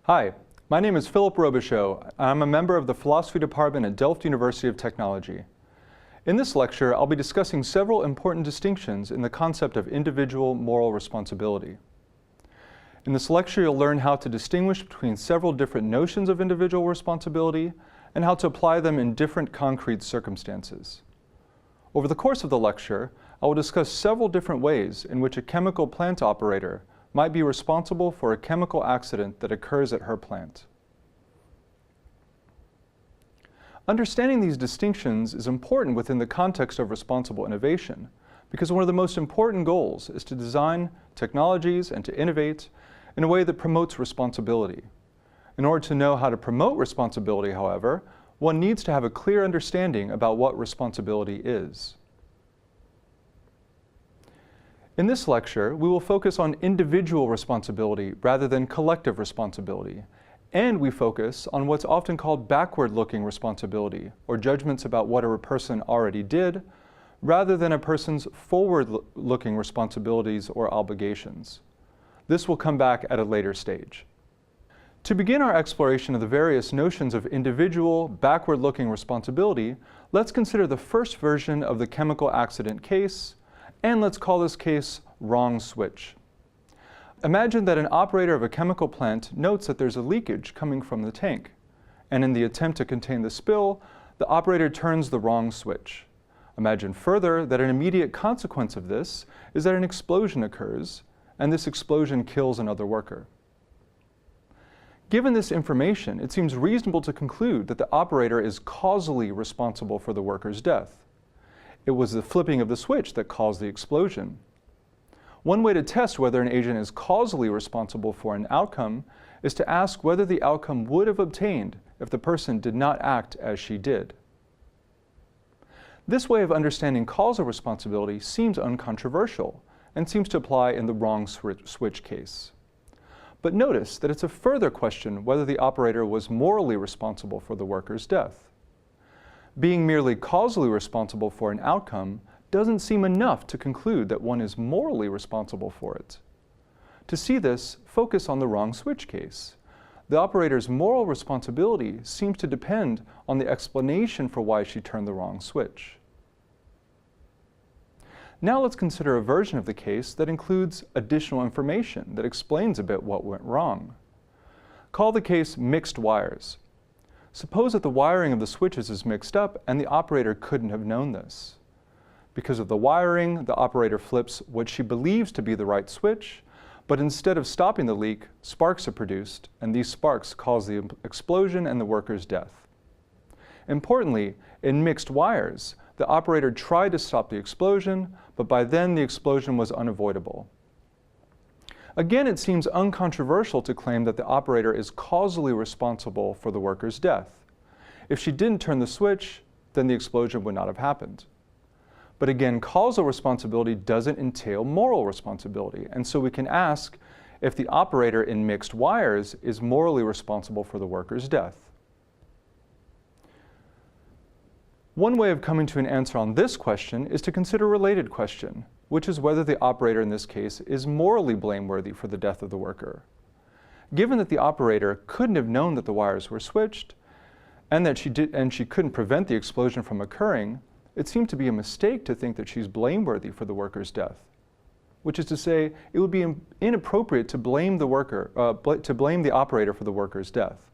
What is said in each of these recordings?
Hi, my name is Philip Robichaud, and I'm a member of the Philosophy Department at Delft University of Technology. In this lecture, I'll be discussing several important distinctions in the concept of individual moral responsibility. In this lecture, you'll learn how to distinguish between several different notions of individual responsibility and how to apply them in different concrete circumstances. Over the course of the lecture, I will discuss several different ways in which a chemical plant operator might be responsible for a chemical accident that occurs at her plant. Understanding these distinctions is important within the context of responsible innovation, because one of the most important goals is to design technologies and to innovate in a way that promotes responsibility. In order to know how to promote responsibility, however, one needs to have a clear understanding about what responsibility is. In this lecture, we will focus on individual responsibility rather than collective responsibility, and we focus on what's often called backward-looking responsibility, or judgments about what a person already did, rather than a person's forward-looking responsibilities or obligations. This will come back at a later stage. To begin our exploration of the various notions of individual, backward-looking responsibility, let's consider the first version of the chemical accident case, and let's call this case wrong switch. Imagine that an operator of a chemical plant notes that there's a leakage coming from the tank, and in the attempt to contain the spill, the operator turns the wrong switch. Imagine further that an immediate consequence of this is that an explosion occurs, and this explosion kills another worker. Given this information, it seems reasonable to conclude that the operator is causally responsible for the worker's death. It was the flipping of the switch that caused the explosion. One way to test whether an agent is causally responsible for an outcome is to ask whether the outcome would have obtained if the person did not act as she did. This way of understanding causal responsibility seems uncontroversial and seems to apply in the wrong switch case. But notice that it's a further question whether the operator was morally responsible for the worker's death. Being merely causally responsible for an outcome doesn't seem enough to conclude that one is morally responsible for it. To see this, focus on the wrong switch case. The operator's moral responsibility seems to depend on the explanation for why she turned the wrong switch. Now let's consider a version of the case that includes additional information that explains a bit what went wrong. Call the case mixed wires. Suppose that the wiring of the switches is mixed up and the operator couldn't have known this. Because of the wiring, the operator flips what she believes to be the right switch, but instead of stopping the leak, sparks are produced, and these sparks cause the explosion and the worker's death. Importantly, in mixed wires, the operator tried to stop the explosion, but by then the explosion was unavoidable. Again, it seems uncontroversial to claim that the operator is causally responsible for the worker's death. If she didn't turn the switch, then the explosion would not have happened. But again, causal responsibility doesn't entail moral responsibility, and so we can ask if the operator in mixed wires is morally responsible for the worker's death. One way of coming to an answer on this question is to consider a related question, which is whether the operator in this case is morally blameworthy for the death of the worker. Given that the operator couldn't have known that the wires were switched, and that she couldn't prevent the explosion from occurring, it seemed to be a mistake to think that she's blameworthy for the worker's death. Which is to say, it would be inappropriate to blame the operator for the worker's death.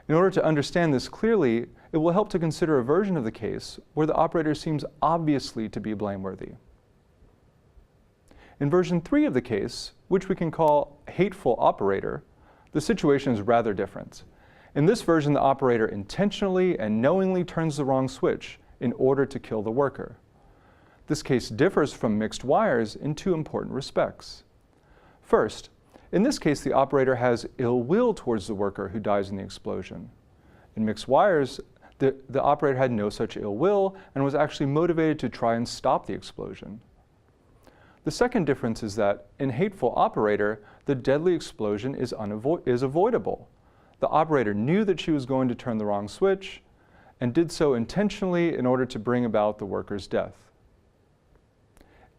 In order to understand this clearly, it will help to consider a version of the case where the operator seems obviously to be blameworthy. In version 3 of the case, which we can call hateful operator, the situation is rather different. In this version, the operator intentionally and knowingly turns the wrong switch in order to kill the worker. This case differs from mixed wires in two important respects. First, in this case, the operator has ill will towards the worker who dies in the explosion. In mixed wires, the operator had no such ill will and was actually motivated to try and stop the explosion. The second difference is that in hateful operator, the deadly explosion is avoidable. The operator knew that she was going to turn the wrong switch and did so intentionally in order to bring about the worker's death.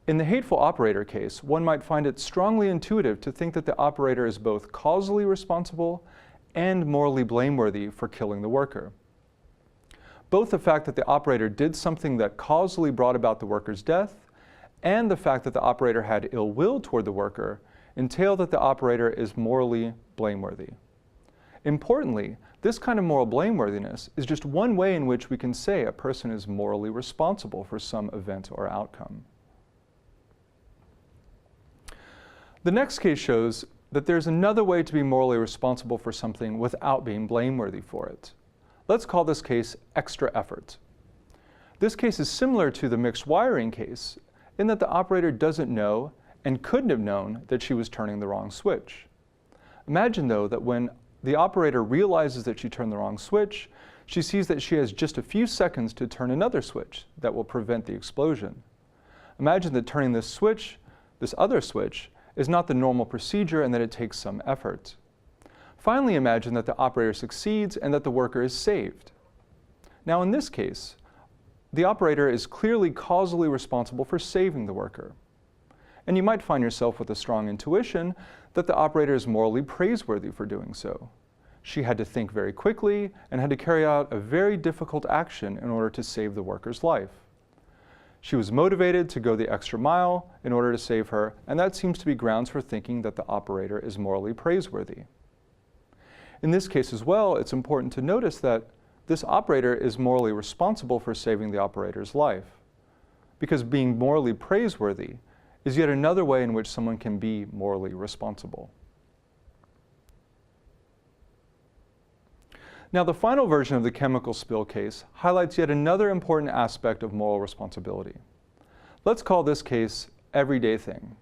In the hateful operator case, one might find it strongly intuitive to think that the operator is both causally responsible and morally blameworthy for killing the worker. Both the fact that the operator did something that causally brought about the worker's death and the fact that the operator had ill will toward the worker entail that the operator is morally blameworthy. Importantly, this kind of moral blameworthiness is just one way in which we can say a person is morally responsible for some event or outcome. The next case shows that there's another way to be morally responsible for something without being blameworthy for it. Let's call this case extra effort. This case is similar to the mixed wiring case in that the operator doesn't know and couldn't have known that she was turning the wrong switch. Imagine, though, that when the operator realizes that she turned the wrong switch, she sees that she has just a few seconds to turn another switch that will prevent the explosion. Imagine that turning this switch, this other switch, is not the normal procedure and that it takes some effort. Finally, imagine that the operator succeeds and that the worker is saved. Now, in this case, the operator is clearly causally responsible for saving the worker. And you might find yourself with a strong intuition that the operator is morally praiseworthy for doing so. She had to think very quickly and had to carry out a very difficult action in order to save the worker's life. She was motivated to go the extra mile in order to save her, and that seems to be grounds for thinking that the operator is morally praiseworthy. In this case as well, it's important to notice that this operator is morally responsible for saving the operator's life, because being morally praiseworthy is yet another way in which someone can be morally responsible. Now, the final version of the chemical spill case highlights yet another important aspect of moral responsibility. Let's call this case everyday thing.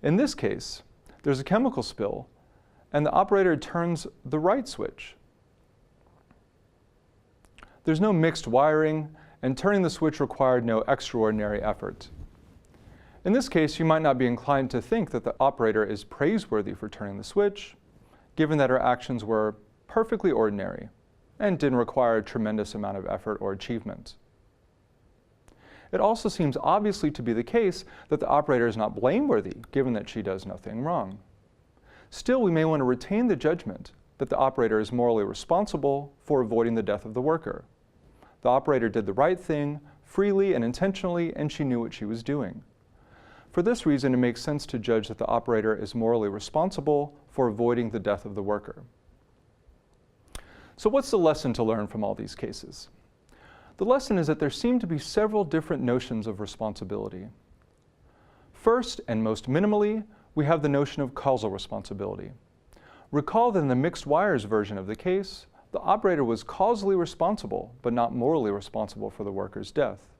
In this case, there's a chemical spill, and the operator turns the right switch. There's no mixed wiring, and turning the switch required no extraordinary effort. In this case, you might not be inclined to think that the operator is praiseworthy for turning the switch, given that her actions were perfectly ordinary and didn't require a tremendous amount of effort or achievement. It also seems obviously to be the case that the operator is not blameworthy, given that she does nothing wrong. Still, we may want to retain the judgment that the operator is morally responsible for avoiding the death of the worker. The operator did the right thing freely and intentionally, and she knew what she was doing. For this reason, it makes sense to judge that the operator is morally responsible for avoiding the death of the worker. So what's the lesson to learn from all these cases? The lesson is that there seem to be several different notions of responsibility. First, and most minimally, we have the notion of causal responsibility. Recall that in the mixed wires version of the case, the operator was causally responsible, but not morally responsible for the worker's death.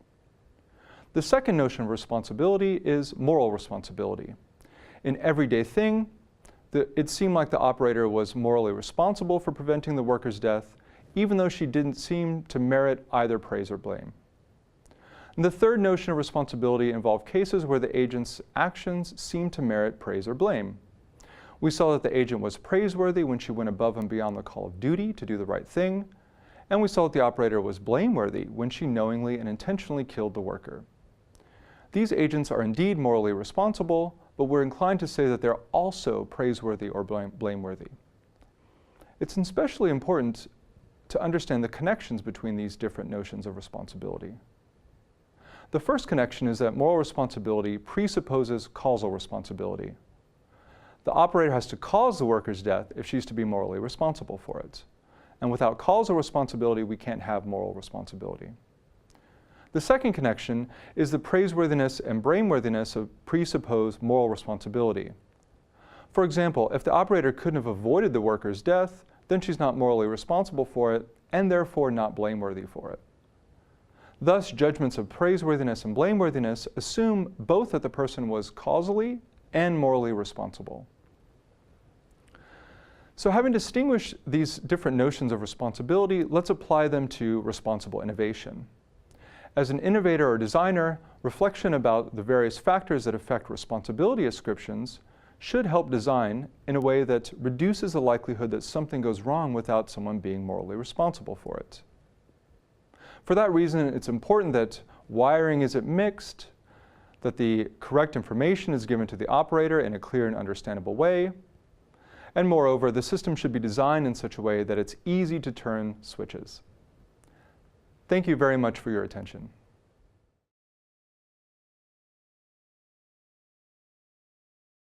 The second notion of responsibility is moral responsibility. In everyday thing, it seemed like the operator was morally responsible for preventing the worker's death, even though she didn't seem to merit either praise or blame. And the third notion of responsibility involved cases where the agent's actions seemed to merit praise or blame. We saw that the agent was praiseworthy when she went above and beyond the call of duty to do the right thing, and we saw that the operator was blameworthy when she knowingly and intentionally killed the worker. These agents are indeed morally responsible, but we're inclined to say that they're also praiseworthy or blameworthy. It's especially important to understand the connections between these different notions of responsibility. The first connection is that moral responsibility presupposes causal responsibility. The operator has to cause the worker's death if she's to be morally responsible for it. And without causal responsibility, we can't have moral responsibility. The second connection is the praiseworthiness and blameworthiness of presupposed moral responsibility. For example, if the operator couldn't have avoided the worker's death, then she's not morally responsible for it, and therefore not blameworthy for it. Thus, judgments of praiseworthiness and blameworthiness assume both that the person was causally and morally responsible. So having distinguished these different notions of responsibility, let's apply them to responsible innovation. As an innovator or designer, reflection about the various factors that affect responsibility ascriptions should help design in a way that reduces the likelihood that something goes wrong without someone being morally responsible for it. For that reason, it's important that wiring isn't mixed, that the correct information is given to the operator in a clear and understandable way, and moreover, the system should be designed in such a way that it's easy to turn switches. Thank you very much for your attention.